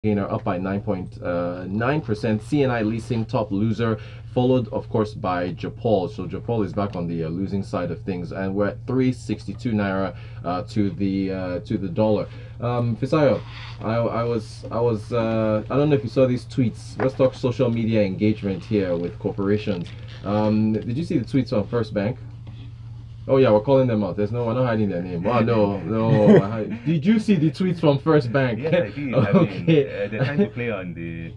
gainer, up by 9.9%. CNI leasing top loser, followed of course by Japol. So Japol is back on the losing side of things, and we're at 362 naira to the dollar. Fisayo, I don't know if you saw these tweets. Let's talk social media engagement here with corporations. Did you see the tweets on First Bank? Oh yeah, we're calling them out. We're not hiding their name. Oh no. Did you see the tweets from First Bank? Yes, I did. Okay. I mean, they're trying to play on the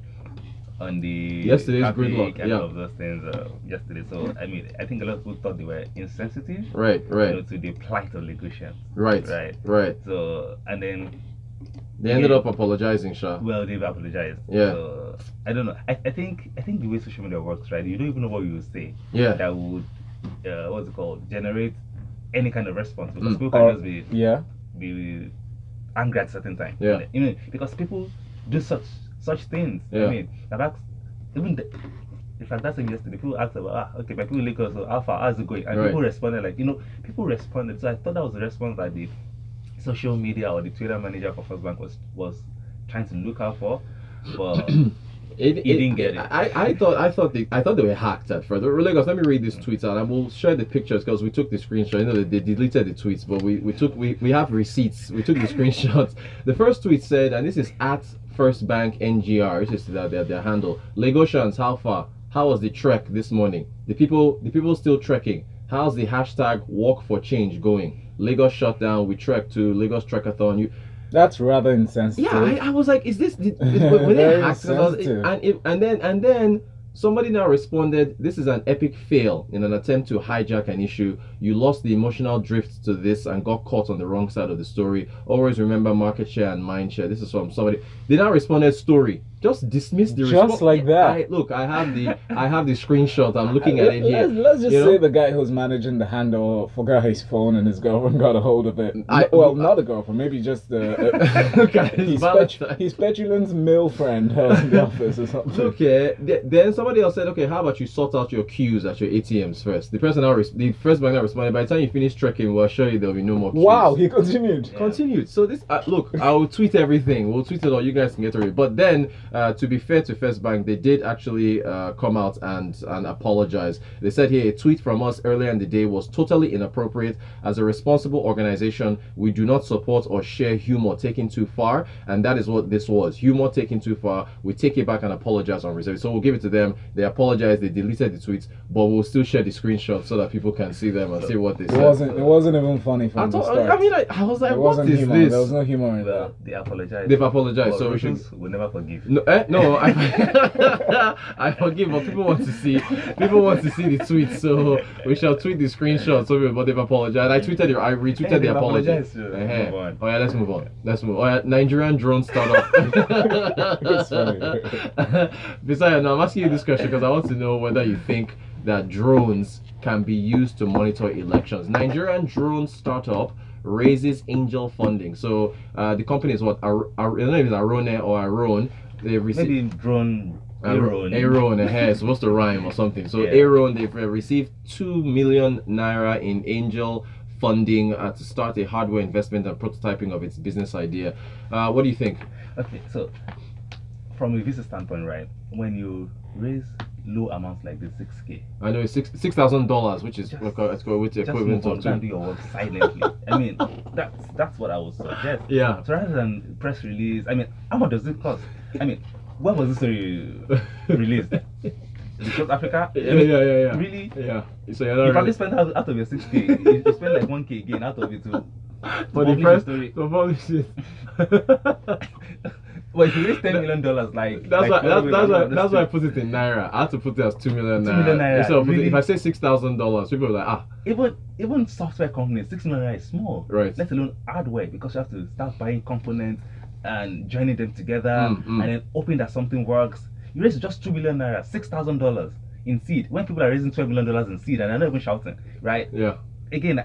yesterday's gridlock, and all of those things yesterday. So I mean, I think a lot of people thought they were insensitive, right, to the plight of Lagosians, right. So and then they ended up apologizing, Sha. Well, they've apologized. Yeah. So I don't know. I think the way social media works, right? You don't even know what you will say. Yeah. That would what's it called? Generate any kind of response, because people can just be angry at certain time. Yeah. You know, because people do such things. Yeah. I mean, I've asked, even in fact, that's yesterday. People asked about okay, my people in Lagos, so how far, how's it going? And people responded like, people responded. So I thought that was the response that the social media or the Twitter manager for First Bank was trying to look out for, but he didn't get it. I thought they were hacked at first. Lagos, let me read these tweets out, and we'll share the pictures because we took the screenshot. You know, they deleted the tweets, but we have receipts. We took the screenshots. The first tweet said, and this is at First Bank NGR, which is their handle. Lagosians, how far? How was the trek this morning? The people still trekking. How's the hashtag Walk for Change going? Lagos shut down. We trek to Lagos Trekathon. That's rather insensitive. Yeah, I was like, is this were they hacked? And then somebody now responded, this is an epic fail in an attempt to hijack an issue. You lost the emotional drift to this and got caught on the wrong side of the story. Always remember market share and mind share. This is from somebody. They now responded, story. Just dismiss the response. Just like that. Look, I have the screenshot. I'm looking at it here. Let's just say the guy who's managing the handle forgot his phone and his girlfriend got a hold of it. Not a girlfriend, maybe just his petulance male friend in the office or something. Okay. Then somebody else said, okay, how about you sort out your queues at your ATMs first? The person the first bank responded, by the time you finish trekking, we'll assure you there'll be no more queues. Wow, he continued. Yeah. Continued. So this, look, I'll tweet everything. We'll tweet it all. You guys can get to it. But then, to be fair to First Bank, they did actually come out and apologize. They said here, a tweet from us earlier in the day was totally inappropriate. As a responsible organization, we do not support or share humor taken too far, and that is what this was. Humor taken too far. We take it back and apologize on reserve. So we'll give it to them. They apologized. They deleted the tweets, but we'll still share the screenshots so that people can see them and see what they said. It wasn't even funny from the start. I mean, I was like, what is humor. this? There was no humor in that. They apologized. They've apologized. Well, so we'll never forgive. No, I forgive, but people want to see the tweets, so we shall tweet the screenshots. But they've apologized. I retweeted the apology. Oh yeah, let's move on. Oh yeah, Nigerian drone startup. Besides, now I'm asking you this question because I want to know whether you think that drones can be used to monitor elections. Nigerian drone startup raises angel funding. So the company is what? I don't know if it's Arone or Aron. They received maybe drone. Aaron, it's supposed to rhyme or something. So Aaron, they've received 2 million naira in angel funding to start a hardware investment and prototyping of its business idea. What do you think? Okay, so from a business standpoint, right, when you raise low amounts like this, 6K, I know it's $6,000, which is equivalent of do your work silently. I mean, that's what I would suggest. Yeah. So rather than press release, I mean, how much does it cost? I mean, when was this story released? South Africa? Yeah. Really? Yeah. So you probably spend out of your 6K. You spend like 1K again out of it to publish it. Well, if you raise $10 million, like that's why I put it in naira. I had to put it as 2 million naira. 2 million naira. So really? If I say $6,000, people are like Even software companies, 6 million naira is small. Right. Let alone hardware, because you have to start buying components and joining them together and then hoping that something works. You raise just 2 million naira, $6,000 in seed. When people are raising $12 million in seed and they're not even shouting, right? Yeah. Again,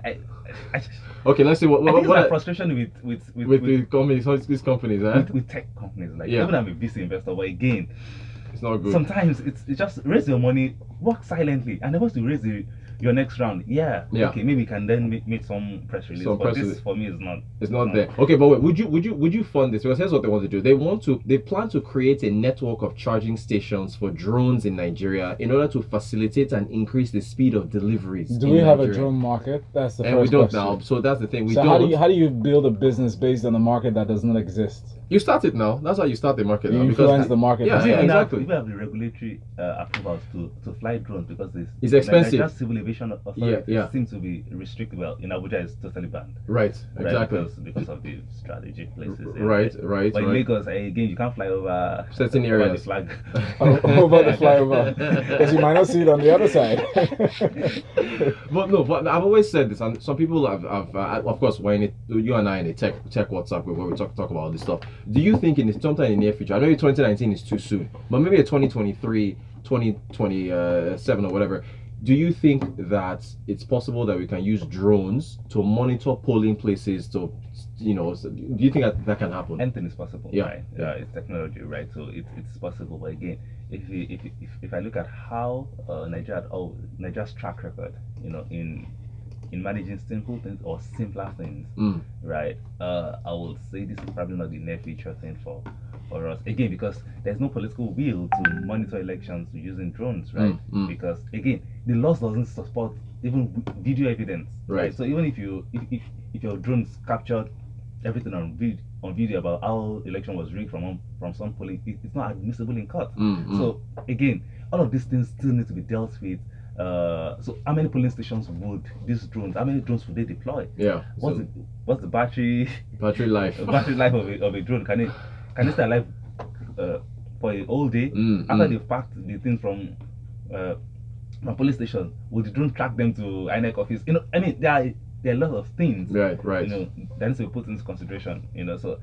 okay, let's see what frustration with the companies, these companies, with tech companies. Like even I'm a VC investor, but again, It's not good. Sometimes it's just raise your money, work silently, and then once you raise your next round, okay, maybe you can then make some press release. But this for me is not. It's not there. Okay, but wait, would you fund this? Because here's what they want to do. They plan to create a network of charging stations for drones in Nigeria in order to facilitate and increase the speed of deliveries. Do we have a drone market? That's the first we don't question. now. So that's the thing. We so don't. How do you build a business based on a market that does not exist? You start it now. That's how you start the market now. You influence the market. Yeah, exactly. We have the regulatory approvals to fly drones because it's expensive. Nigerian civil aviation authorities seem to be restricted. Well, in Abuja, it's totally banned. Right, exactly. Because of the strategic places. Right. But in Lagos, again, you can't fly over certain areas. The flag. Over the flyover, because you might not see it on the other side. But I've always said this, and some people have of course, when you and I in a tech WhatsApp group where we talk about all this stuff. Do you think sometime in the near future, I know 2019 is too soon, but maybe a 2023, 2027 or whatever, do you think that it's possible that we can use drones to monitor polling places do you think that can happen? Anything is possible, yeah. Right? Yeah, it's technology, right? So it's possible. But again, if I look at how Nigeria's track record, in managing simple things or simpler things, right? I would say this is probably not the near future thing for us. Again, because there's no political will to monitor elections using drones, right? Because again, the laws doesn't support even video evidence, right? So even if your drones captured everything on video about how election was rigged from some polling, it's not admissible in court. So again, all of these things still need to be dealt with. So how many polling stations would these drones? How many drones would they deploy? Yeah. What's the battery life? Battery life of a drone? Can it stay alive for a whole day after they've packed the thing from police station? Would the drone track them to INEC office? I mean, there are a lot of things. Right. That needs to be put into consideration. So.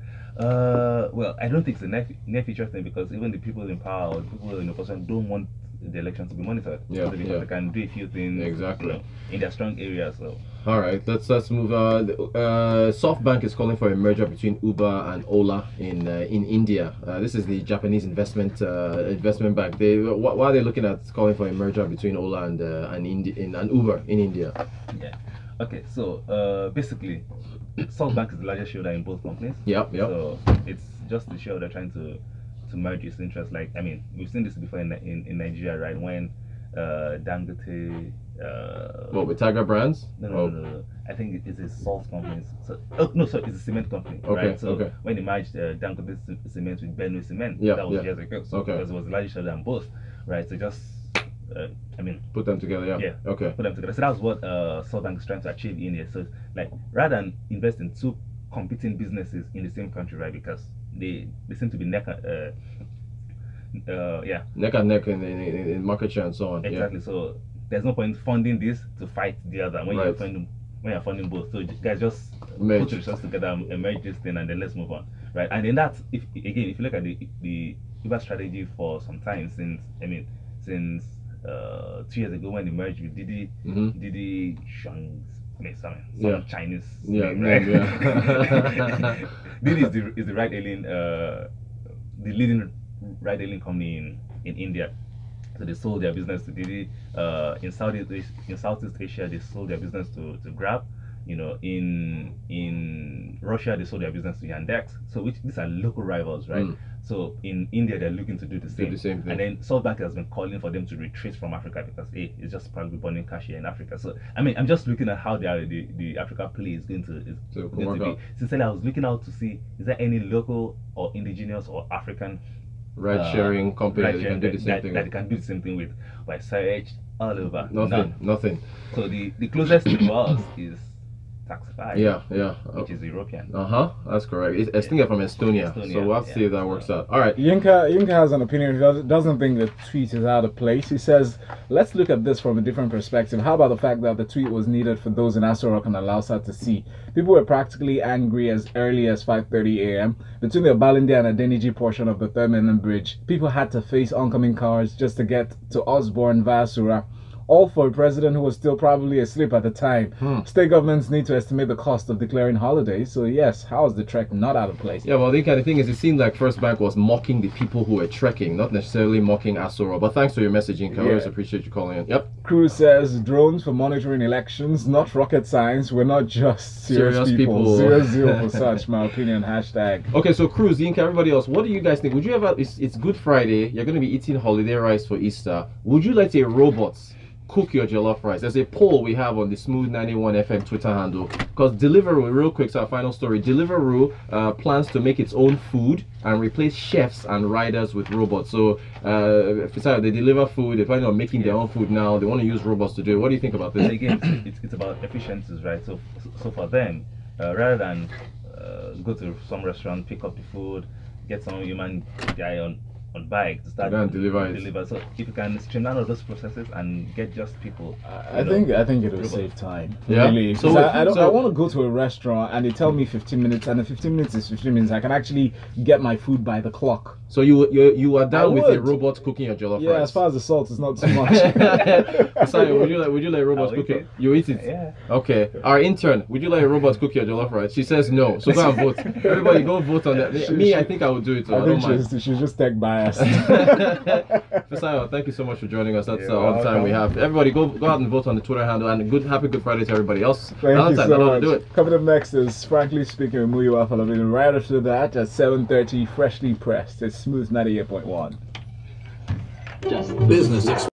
Well, I don't think it's a near future thing because even the people in power or the people in opposition don't want the election to be monitored. Because they can do a few things exactly in their strong areas. So all right, let's move. SoftBank is calling for a merger between Uber and Ola in India. This is the Japanese investment bank. Why are they looking at calling for a merger between Ola and Uber in India? Yeah. Okay, so basically, SoftBank is the largest shareholder in both companies. Yep. So it's just the shareholder trying to merge its interests. Like, I mean, we've seen this before in Nigeria, right? When Dangote. With Tiger Brands? No. I think it's a salt company. So, it's a cement company. Okay. Right? So when they merged Dangote Cement with Benue Cement, that was years ago. So because it was the largest shareholder in both, right? So just. Put them together, yeah. Okay. Put them together. So that's what SoftBank is trying to achieve in here. So, like, rather than invest in two competing businesses in the same country, right? Because they seem to be neck and neck in market share and so on. Exactly. So there's no point funding this to fight the other when you're funding both. So guys, just put the resources together and merge this thing, and then let's move on, right? And then that's if you look at the Uber strategy for some time since 2 years ago when they merged with Didi, Didi some Chinese name, right? Didi is the ride-hailing, the leading ride-hailing company in India. So they sold their business to Didi. In Southeast Asia, they sold their business to Grab. In Russia, they sold their business to Yandex. So these are local rivals, right? So in India, they're looking to do the same thing. And then SoftBank has been calling for them to retreat from Africa because it's just probably burning cash here in Africa. So I mean, I'm just looking at how the Africa play is going to be. Sincerely, I was looking out to see is there any local or indigenous or African ride-sharing company that can do the same thing. That they can do the same thing with. But I searched all over. Nothing. So the closest to us is Taxify. Yeah. Which is European. That's correct. I think they're from Estonia. So we'll have to see if that works out. All right. Yinka has an opinion. He doesn't think the tweet is out of place. He says, let's look at this from a different perspective. How about the fact that the tweet was needed for those in Aso Rock and Alausa to see? People were practically angry as early as 5:30 a.m. Between the Obalende and Adeniji portion of the Third Mainland Bridge, people had to face oncoming cars just to get to Osborne via Sura. All for a president who was still probably asleep at the time. State governments need to estimate the cost of declaring holidays. So yes, how is the trek not out of place? Yeah, well, the kind of thing is, it seemed like First Bank was mocking the people who were trekking, not necessarily mocking Asoro. But thanks for your messaging. I always appreciate you calling in. Yep. Cruz says drones for monitoring elections, not rocket science. We're not just serious people. 0-0 for such, my opinion. Hashtag. Okay, so Cruz, Yinka, everybody else, what do you guys think? Would you ever? It's Good Friday. You're going to be eating holiday rice for Easter. Would you like to robots cook your jollof rice? There's a poll we have on the Smooth 91 FM Twitter handle, because Deliveroo, real quick, so our final story, Deliveroo plans to make its own food and replace chefs and riders with robots. So Fisayo, they deliver food, they're planning on making their own food now, they want to use robots to do it. What do you think about this? Again, it's about efficiencies, right? So for them, rather than go to some restaurant, pick up the food, get some human guy on bike to start deliver. So if you can streamline all those processes and get just people, I think it will save time. Yeah. Really. So I want to go to a restaurant and they tell me 15 minutes, and the 15 minutes is 15 minutes. I can actually get my food by the clock. So you are down with a robot cooking your jollof rice? Yeah, as far as the salt is not too much. Sorry, would you like robots cooking? You eat it? Yeah. Okay. Our intern, would you like a robot cook your jollof rice? She says no. So go and vote. Everybody go vote on that. I think I would do it. So I don't mind. She's just tech biased. Fisayo, thank you so much for joining us. That's all the time we have. Everybody go out and vote on the Twitter handle, and happy Good Friday to everybody else. Thank you so much. Do it. Coming up next is Frankly Speaking with Muyiwa Falabini. Right after that at 7:30, freshly pressed. It's Smooth 98.1. Business